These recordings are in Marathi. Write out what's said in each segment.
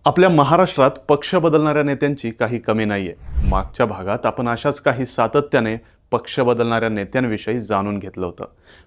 आपल्या महाराष्ट्रात पक्ष बदलणाऱ्या नेत्यांची काही कमी नाहीये। मागच्या भागात आपण अशाच काही सातत्याने पक्ष बदलणाऱ्या नेत्यांविषयी जाणून घेतलं होतं।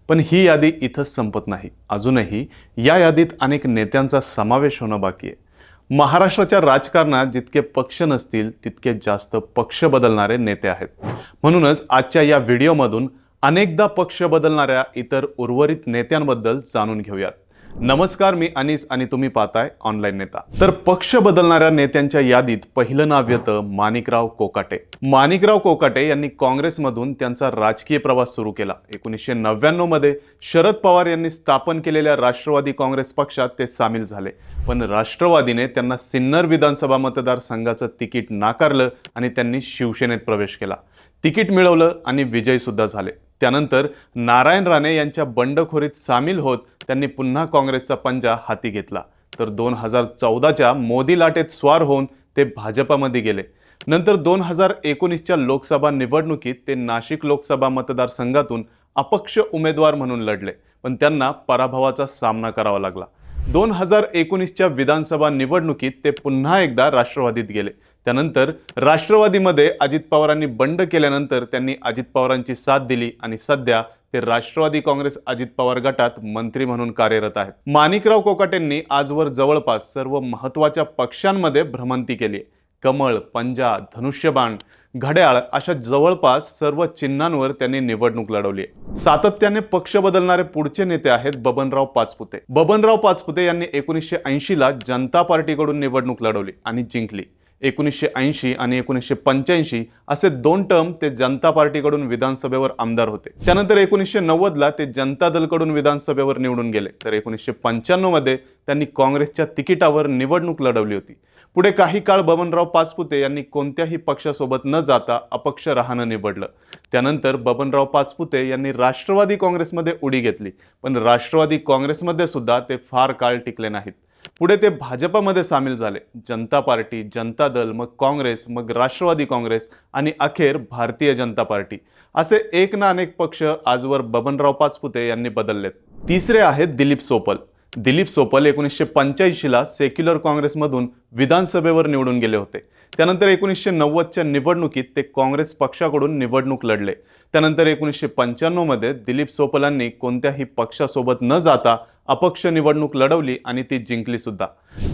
पण ही यादी इथंच संपत नाही। अजूनही या यादीत अनेक नेत्यांचा समावेश होणं बाकी आहे। महाराष्ट्राच्या राजकारणात जितके पक्ष नसतील तितके जास्त पक्ष बदलणारे नेते आहेत। म्हणूनच आजच्या या व्हिडिओमधून अनेकदा पक्ष बदलणाऱ्या इतर उर्वरित नेत्यांबद्दल जाणून घेऊयात। नमस्कार, मी अनीस आणि तुम्ही पाहताय ऑनलाईन नेता। तर पक्ष बदलणाऱ्या नेत्यांच्या यादीत पहिलं नाव येतं माणिकराव कोकाटे। माणिकराव कोकाटे यांनी काँग्रेसमधून त्यांचा राजकीय प्रवास सुरू केला। 1999 मध्ये शरद पवार यांनी स्थापन केलेल्या राष्ट्रवादी काँग्रेस पक्षात ते सामील झाले। पण राष्ट्रवादीने त्यांना सिन्नर विधानसभा मतदारसंघाचं तिकीट नाकारलं आणि त्यांनी शिवसेनेत प्रवेश केला। तिकीट मिळवलं आणि विजयी सुद्धा झाले। त्यानंतर नारायण राणे यांच्या बंडखोरीत सामील होत त्यांनी पुन्हा काँग्रेसचा पंजा हाती घेतला। तर 2014च्या मोदी लाटेत स्वार होऊन ते भाजपमध्ये गेले। नंतर 2019च्या लोकसभा निवडणुकीत ते नाशिक लोकसभा मतदारसंघातून अपक्ष उमेदवार म्हणून लढले, पण त्यांना पराभवाचा सामना करावा लागला। 2019च्या विधानसभा निवडणुकीत ते पुन्हा एकदा राष्ट्रवादीत गेले। त्यानंतर राष्ट्रवादीमध्ये अजित पवारांनी बंड केल्यानंतर त्यांनी अजित पवारांची साथ दिली आणि सध्या ते राष्ट्रवादी काँग्रेस अजित पवार गटात मंत्री म्हणून कार्यरत आहेत। माणिकराव कोकाटेंनी आजवर जवळपास सर्व महत्त्वाच्या पक्षांमध्ये भ्रमंती केली। कमळ, पंजा, धनुष्यबाण, घड्याळ अशा जवळपास सर्व चिन्हांवर त्यांनी निवडणूक लढवली आहे। सातत्याने पक्ष बदलणारे पुढचे नेते आहेत बबनराव पाचपुते। बबनराव पाचपुते यांनी 1980 ला जनता पार्टीकडून निवडणूक लढवली आणि जिंकली। 1980 आणि 1985 असे 2 टर्म ते जनता पार्टीकडून विधानसभेवर आमदार होते। त्यानंतर 1990 ला ते जनता दलकडून विधानसभेवर निवडून गेले। तर 1995 मध्ये त्यांनी काँग्रेसच्या तिकिटावर निवडणूक लढवली होती। पुढे काही काळ बबनराव पाचपुते यांनी कोणत्याही पक्षासोबत न जाता अपक्ष राहणं निवडलं। त्यानंतर बबनराव पाचपुते यांनी राष्ट्रवादी काँग्रेसमध्ये उडी घेतली, पण राष्ट्रवादी काँग्रेसमध्ये सुद्धा ते फार काळ टिकले नाहीत। पुढे ते भाजपमध्ये सामील झाले। जनता पार्टी, जनता दल, मग काँग्रेस, मग राष्ट्रवादी काँग्रेस आणि अखेर भारतीय जनता पार्टी असे एक ना अनेक पक्ष आजवर बबनराव पाचपुते यांनी बदललेत। तिसरे आहेत दिलीप सोपल। दिलीप सोपल 1985 ला सेक्युलर काँग्रेसमधून विधानसभेवर निवडून गेले होते। त्यानंतर 1990च्या निवडणुकीत ते काँग्रेस पक्षाकडून निवडणूक लढले। त्यानंतर 1995 मध्ये दिलीप सोपलांनी कोणत्याही पक्षासोबत न जाता अपक्ष निवडणूक लढवली आणि ती जिंकली सुद्धा।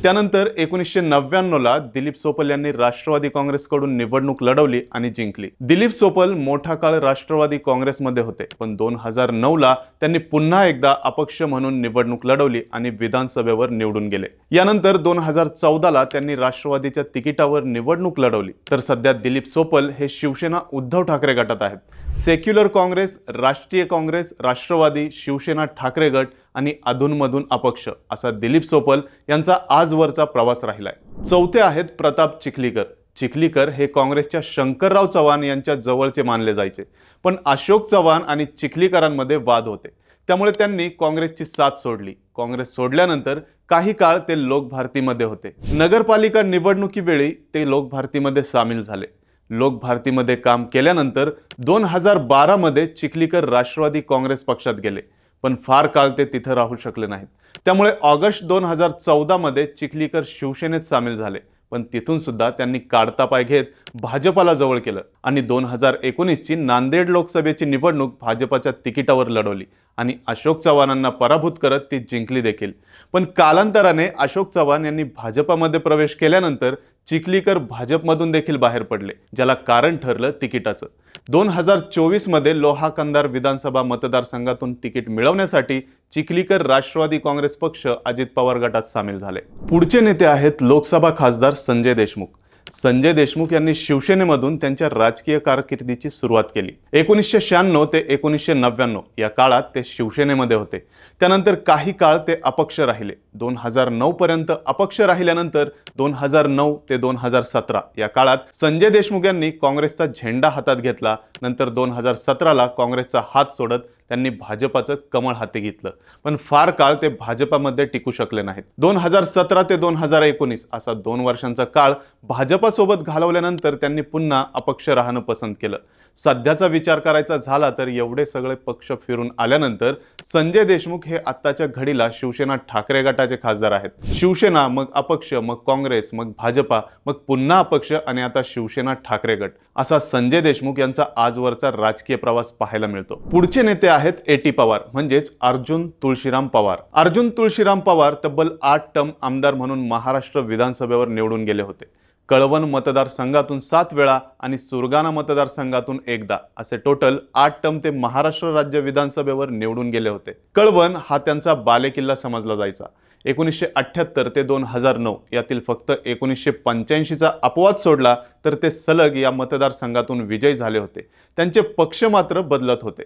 त्यानंतर 1999 ला दिलीप सोपल यांनी राष्ट्रवादी काँग्रेसकडून निवडणूक लढवली आणि जिंकली। दिलीप सोपल मोठा काळ राष्ट्रवादी काँग्रेसमध्ये होते, पण 2009 ला त्यांनी पुन्हा एकदा अपक्ष म्हणून निवडणूक लढवली आणि विधानसभेवर निवडून गेले। यानंतर 2014 ला त्यांनी राष्ट्रवादीच्या तिकिटावर निवडणूक लढवली। तर सध्या दिलीप सोपल हे शिवसेना उद्धव ठाकरे गटात आहेत। सेक्युलर काँग्रेस, राष्ट्रीय काँग्रेस, राष्ट्रवादी, शिवसेना ठाकरे गट आणि अधूनमधून अपक्ष असा दिलीप सोपल यांचा आजवरचा प्रवास राहिलाय। चौथे आहेत प्रताप चिखलीकर। चिखलीकर हे काँग्रेसच्या शंकरराव चव्हाण यांच्या जवळचे मानले जायचे, पण अशोक चव्हाण आणि चिखलीकरांमध्ये वाद होते, त्यामुळे त्यांनी काँग्रेसची साथ सोडली। काँग्रेस सोडल्यानंतर काही काळ ते लोकभारतीमध्ये होते। नगरपालिका निवडणुकीवेळी ते लोकभारतीमध्ये सामील झाले। लोकभारतीमध्ये काम केल्यानंतर 2012 मध्ये चिखलीकर राष्ट्रवादी काँग्रेस पक्षात गेले, पण फार काळ ते तिथे राहू शकले नाहीत। त्यामुळे ऑगस्ट 2014 मध्ये चिखलीकर शिवसेनेत सामील झाले, पण तिथून सुद्धा त्यांनी काढता पाय घेत भाजपला जवळ केलं आणि 2019 ची नांदेड लोकसभेची निवडणूक भाजपच्या तिकिटावर लढवली आणि अशोक चव्हाणांना पराभूत करत ती जिंकली देखील। पण कालांतराने अशोक चव्हाण यांनी भाजपमध्ये प्रवेश केल्यानंतर चिखलीकर भाजपमधून देखील बाहेर पडले, ज्याला कारण ठरलं तिकिटाचं। 2024 मध्ये लोहा कंधार विधानसभा मतदारसंघातून तिकीट मिळवण्यासाठी चिखलीकर राष्ट्रवादी काँग्रेस पक्ष अजित पवार गटात सामील झाले। पुढचे नेते आहेत लोकसभा खासदार संजय देशमुख। संजय देशमुख यांनी शिवसेनेमधून त्यांच्या राजकीय कारकिर्दीची सुरुवात केली। 1996 ते 1999 या काळात ते शिवसेनेमध्ये होते। त्यानंतर काही काळ ते अपक्ष राहिले। 2009 पर्यंत अपक्ष राहिल्यानंतर 2009 ते 2017 या काळात संजय देशमुख यांनी काँग्रेसचा झेंडा हातात घेतला। नंतर 2017 ला काँग्रेसचा हात सोडत त्यांनी भाजपाचं कमळ हाती घेतलं, पण फार काळ ते भाजपामध्ये टिकू शकले नाहीत। 2017 ते 2019 असा 2 वर्षांचा काळ भाजपासोबत घालवल्यानंतर त्यांनी पुन्हा अपक्ष राहणं पसंत केलं। सध्याचा विचार करायचा झाला तर एवढे सगळे पक्ष फिरून आल्यानंतर संजय देशमुख हे आत्ताच्या घडीला शिवसेना ठाकरे गटाचे खासदार आहेत। शिवसेना, मग अपक्ष, मग काँग्रेस, मग भाजपा, मग पुन्हा अपक्ष आणि आता शिवसेना ठाकरे गट, असा संजय देशमुख यांचा आजवरचा राजकीय प्रवास पाहायला मिळतो। पुढचे नेते आहेत एटी पवार म्हणजेच अर्जुन तुळशीराम पवार। अर्जुन तुळशीराम पवार तब्बल 8 टर्म आमदार म्हणून महाराष्ट्र विधानसभेवर निवडून गेले होते। कळवण मतदारसंघातून 7 वेळा आणि सुरगाणा मतदारसंघातून एकदा असे टोटल 8 टर्म ते महाराष्ट्र राज्य विधानसभेवर निवडून गेले होते। कळवण हा त्यांचा बालेकिल्ला समजला जायचा। 1978 ते 2009 यातील फक्त 1985चा अपवाद सोडला तर ते सलग या मतदारसंघातून विजयी झाले होते। त्यांचे पक्ष मात्र बदलत होते।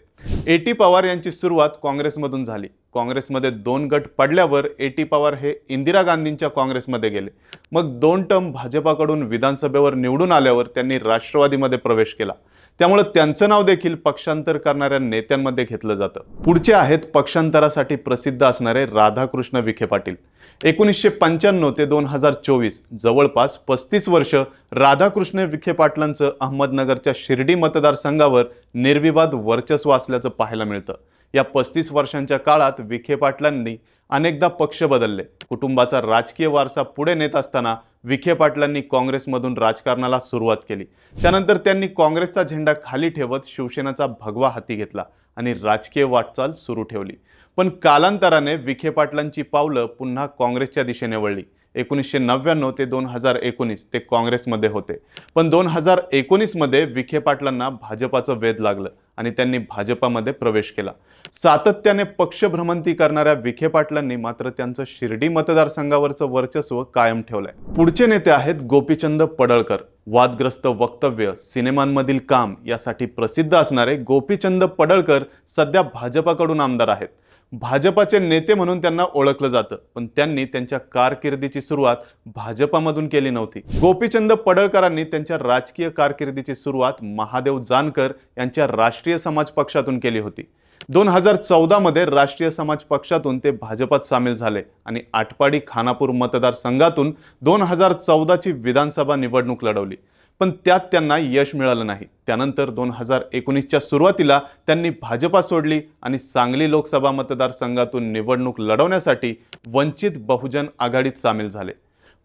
एटी पवार यांची सुरुवात काँग्रेसमधून झाली। काँग्रेसमध्ये 2 गट पडल्यावर एटी पवार हे इंदिरा गांधींच्या काँग्रेसमध्ये गेले। मग 2 टर्म भाजपाकडून विधानसभेवर निवडून आल्यावर त्यांनी राष्ट्रवादीमध्ये प्रवेश केला। त्यामुळे त्यांचं नाव देखील पक्षांतर करणाऱ्या नेत्यांमध्ये घेतलं जातं। पुढचे आहेत पक्षांतरासाठी प्रसिद्ध असणारे राधाकृष्ण विखे पाटील। 1995 ते 2024 जवळपास 35 वर्ष राधाकृष्ण विखे पाटलांचं अहमदनगरच्या शिर्डी मतदारसंघावर निर्विवाद वर्चस्व असल्याचं पाहायला मिळतं। या 35 वर्षांच्या काळात विखे पाटलांनी अनेकदा पक्ष बदलले। कुटुंबाचा राजकीय वारसा पुढे नेत असताना विखे पाटलांनी काँग्रेसमधून राजकारणाला सुरुवात केली। त्यानंतर त्यांनी काँग्रेसचा झेंडा खाली ठेवत शिवसेनेचा भगवा हाती घेतला आणि राजकीय वाटचाल सुरू ठेवली। पण कालांतराने विखे पाटलांची पावलं पुन्हा काँग्रेसच्या दिशेने वळली। 1999 ते 2019 ते काँग्रेसमध्ये होते, पण 2019 मध्ये विखे पाटलांना भाजपाचं वेध लागलं आणि त्यांनी भाजपामध्ये प्रवेश केला। सातत्याने पक्षभ्रमंती करणाऱ्या विखे पाटलांनी मात्र त्यांचं शिर्डी मतदारसंघावरचं वर्चस्व कायम ठेवलंय। पुढचे नेते आहेत गोपीचंद पडळकर। वादग्रस्त वक्तव्य, सिनेमांमधील काम यासाठी प्रसिद्ध असणारे गोपीचंद पडळकर सध्या भाजपाकडून आमदार आहेत। भाजपाचे नेते म्हणून त्यांना ओळखलं जातं, पण त्यांनी त्यांच्या कारकिर्दीची सुरुवात भाजपामधून केली नव्हती। गोपीचंद पडळकरांनी त्यांच्या राजकीय कारकिर्दीची सुरुवात महादेव जानकर यांच्या राष्ट्रीय समाज पक्षातून केली होती। 2014 मध्ये राष्ट्रीय समाज पक्षातून ते भाजपात सामील झाले आणि आटपाडी खानापूर मतदारसंघातून 2014 ची विधानसभा निवडणूक लढवली, पण त्यात त्यांना यश मिळालं नाही। त्यानंतर 2019च्या सुरुवातीला त्यांनी भाजपा सोडली आणि सांगली लोकसभा मतदारसंघातून निवडणूक लढवण्यासाठी वंचित बहुजन आघाडीत सामील झाले,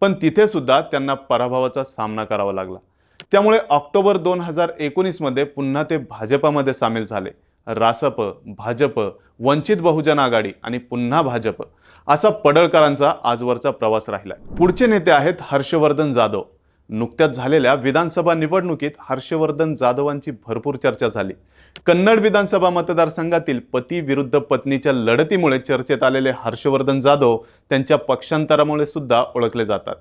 पण तिथे सुद्धा त्यांना पराभवाचा सामना करावा लागला। त्यामुळे ऑक्टोबर 2019 मध्ये पुन्हा ते भाजपामध्ये सामील झाले। रासप, भाजप, वंचित बहुजन आघाडी आणि पुन्हा भाजप असा पडळकरांचा आजवरचा प्रवास राहिलाय। पुढचे नेते आहेत हर्षवर्धन जाधव। नुकत्याच झालेल्या विधानसभा निवडणुकीत हर्षवर्धन जाधवांची भरपूर चर्चा झाली। कन्नड विधानसभा मतदारसंघातील पती विरुद्ध पत्नीच्या लढतीमुळे चर्चेत आलेले हर्षवर्धन जाधव त्यांच्या पक्षांतरामुळे सुद्धा ओळखले जातात।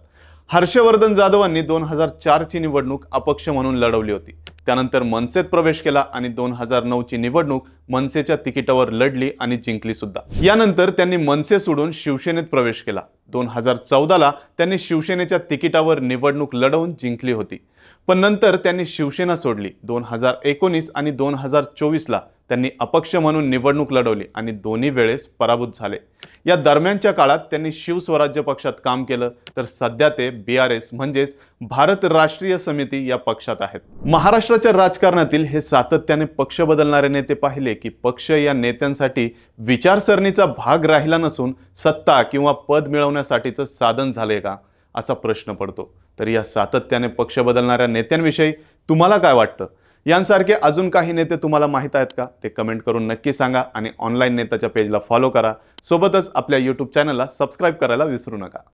हर्षवर्धन जाधवांनी 2004 ची निवडणूक अपक्ष म्हणून लढवली होती। त्यानंतर मनसेत प्रवेश केला आणि 2009 ची निवडणूक मनसेच्या तिकिटावर लढली आणि जिंकली सुद्धा। यानंतर त्यांनी मनसे सोडून शिवसेनेत प्रवेश केला। 2014ला त्यांनी शिवसेनेच्या तिकिटावर निवडणूक लढवून जिंकली होती, पण नंतर त्यांनी शिवसेना सोडली। 2019 आणि 2024ला त्यांनी अपक्ष म्हणून निवडणूक लढवली आणि दोन्ही वेळेस पराभूत झाले। या दरम्यानच्या काळात त्यांनी शिवस्वराज्य पक्षात काम केलं, तर सध्या ते BRS म्हणजेच भारत राष्ट्रीय समिती या पक्षात आहेत। महाराष्ट्राच्या राजकारणातील हे सातत्याने पक्ष बदलणारे नेते पाहिले की पक्ष या नेत्यांसाठी विचारसरणीचा भाग राहिला नसून सत्ता किंवा पद मिळवण्यासाठीचं साधन झाले का असा प्रश्न पडतो। तर या सातत्याने पक्ष बदलणाऱ्या नेत्यांविषयी तुम्हाला काय वाटतं? यांसारखे अजून काही नेते तुम्हाला माहित आहेत का? ते कमेंट करून नक्की सांगा आणि ऑनलाईन नेताच्या पेजला फॉलो करा। सोबतच आपल्या YouTube चॅनलला सबस्क्राइब करायला विसरू नका।